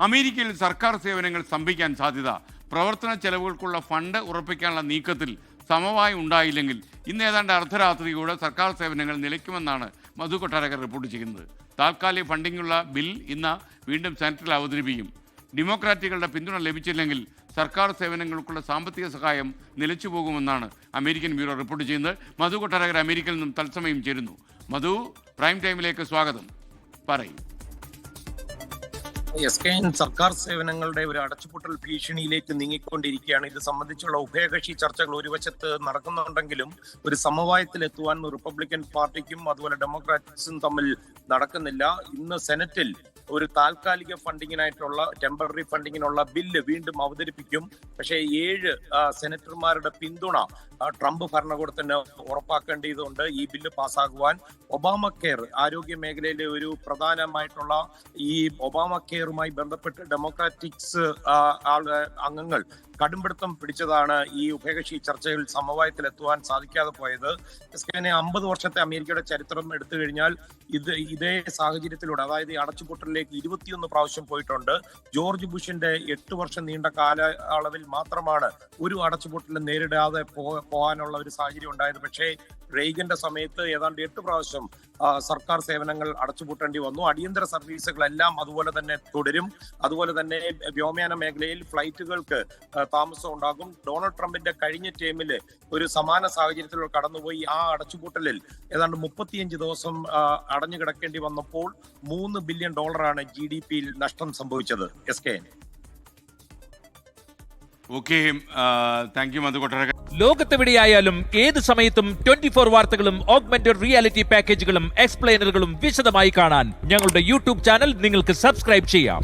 അമേരിക്കയിൽ സർക്കാർ സേവനങ്ങൾ സ്തംഭിക്കാൻ സാധ്യത. പ്രവർത്തന ചെലവുകൾക്കുള്ള ഫണ്ട് ഉറപ്പിക്കാനുള്ള നീക്കത്തിൽ സമവായം ഉണ്ടായില്ലെങ്കിൽ ഇന്ന് ഏതാണ്ട് അർദ്ധരാത്രിയോടെ സർക്കാർ സേവനങ്ങൾ നിലയ്ക്കുമെന്നാണ് മധു കൊട്ടാരക്കർ റിപ്പോർട്ട് ചെയ്യുന്നത്. താൽക്കാലിക ഫണ്ടിങ്ങുള്ള ബിൽ ഇന്ന് വീണ്ടും സെനറ്റിൽ അവതരിപ്പിക്കും. ഡെമോക്രാറ്റുകളുടെ പിന്തുണ ലഭിച്ചില്ലെങ്കിൽ സർക്കാർ സേവനങ്ങൾക്കുള്ള സാമ്പത്തിക സഹായം നിലച്ചു പോകുമെന്നാണ് അമേരിക്കൻ ബ്യൂറോ റിപ്പോർട്ട് ചെയ്യുന്നത്. മധു കൊട്ടാരക്കർ അമേരിക്കയിൽ നിന്നും തത്സമയം ചേരുന്നു. മധു, പ്രൈം ടൈമിലേക്ക് സ്വാഗതം. പറയും. സർക്കാർ സേവനങ്ങളുടെ ഒരു അടച്ചുപൂട്ടൽ ഭീഷണിയിലേക്ക് നീങ്ങിക്കൊണ്ടിരിക്കുകയാണ്. ഇത് സംബന്ധിച്ചുള്ള ഉഭയകക്ഷി ചർച്ചകൾ ഒരു വശത്ത് നടക്കുന്നുണ്ടെങ്കിലും ഒരു സമവായത്തിലെത്തുവാൻ റിപ്പബ്ലിക്കൻ പാർട്ടിക്കും അതുപോലെ ഡെമോക്രാറ്റ്സും തമ്മിൽ നടക്കുന്നില്ല. ഇന്ന് സെനറ്റിൽ ഒരു താൽക്കാലിക ഫണ്ടിങ്ങിനായിട്ടുള്ള ടെമ്പററി ഫണ്ടിങ്ങിനുള്ള ബില്ല് വീണ്ടും അവതരിപ്പിക്കും. പക്ഷേ 7 സെനറ്റർമാരുടെ പിന്തുണ ട്രംപ് ഭരണകൂടത്തിന് ഉറപ്പാക്കേണ്ടതുണ്ട് ഈ ബില്ല് പാസ്സാകുവാൻ. ഒബാമ കെയർ ആരോഗ്യ മേഖലയിലെ ഒരു പ്രധാനമായിട്ടുള്ള ഈ ഒബാമ കെയറുമായി ബന്ധപ്പെട്ട് ഡെമോക്രാറ്റിക്സ് അംഗങ്ങൾ കടുംപിടുത്തം പിടിച്ചതാണ് ഈ ഉഭയകക്ഷി ചർച്ചയിൽ സമവായത്തിലെത്തുവാൻ സാധിക്കാതെ പോയത്. 50 വർഷത്തെ അമേരിക്കയുടെ ചരിത്രം എടുത്തു കഴിഞ്ഞാൽ ഇതേ സാഹചര്യത്തിലൂടെ, അതായത് ഈ അടച്ചുപൂട്ടലിലേക്ക് 21 പ്രാവശ്യം പോയിട്ടുണ്ട്. ജോർജ് ബുഷിന്റെ 8 വർഷം നീണ്ട കാലയളവിൽ മാത്രമാണ് ഒരു അടച്ചുപൂട്ടലും നേരിടാതെ പോകാനുള്ള ഒരു സാഹചര്യം ഉണ്ടായത്. പക്ഷേ റെയ്ഗന്റെ സമയത്ത് ഏതാണ്ട് 8 പ്രാവശ്യം സർക്കാർ സേവനങ്ങൾ അടച്ചുപൂട്ടേണ്ടി വന്നു. അടിയന്തര സർവീസുകളെല്ലാം അതുപോലെ തന്നെ തുടരും. അതുപോലെ തന്നെ വ്യോമയാന മേഖലയിൽ ഫ്ലൈറ്റുകൾക്ക് താമസം ഉണ്ടാകും. ഡൊണാൾഡ് ട്രംപിന്റെ കഴിഞ്ഞ ടൈമിൽ ഒരു സമാന സാഹചര്യത്തിലൂടെ കടന്നുപോയി. ആ അടച്ചുപൂട്ടലിൽ ഏതാണ്ട് 35 ദിവസം അടഞ്ഞു കിടക്കേണ്ടി വന്നപ്പോൾ $3 ബില്യൺ GDP-യിൽ നഷ്ടം സംഭവിച്ചത്. ലോകത്തെവിടെയായാലും ഏത് സമയത്തും 24 വാർത്തകളും ഓഗ്മെന്റഡ് റിയാലിറ്റി പാക്കേജുകളും എക്സ്പ്ലെയിനറുകളും വിശദമായി കാണാൻ ഞങ്ങളുടെ യൂട്യൂബ് ചാനൽ നിങ്ങൾക്ക് സബ്സ്ക്രൈബ് ചെയ്യാം.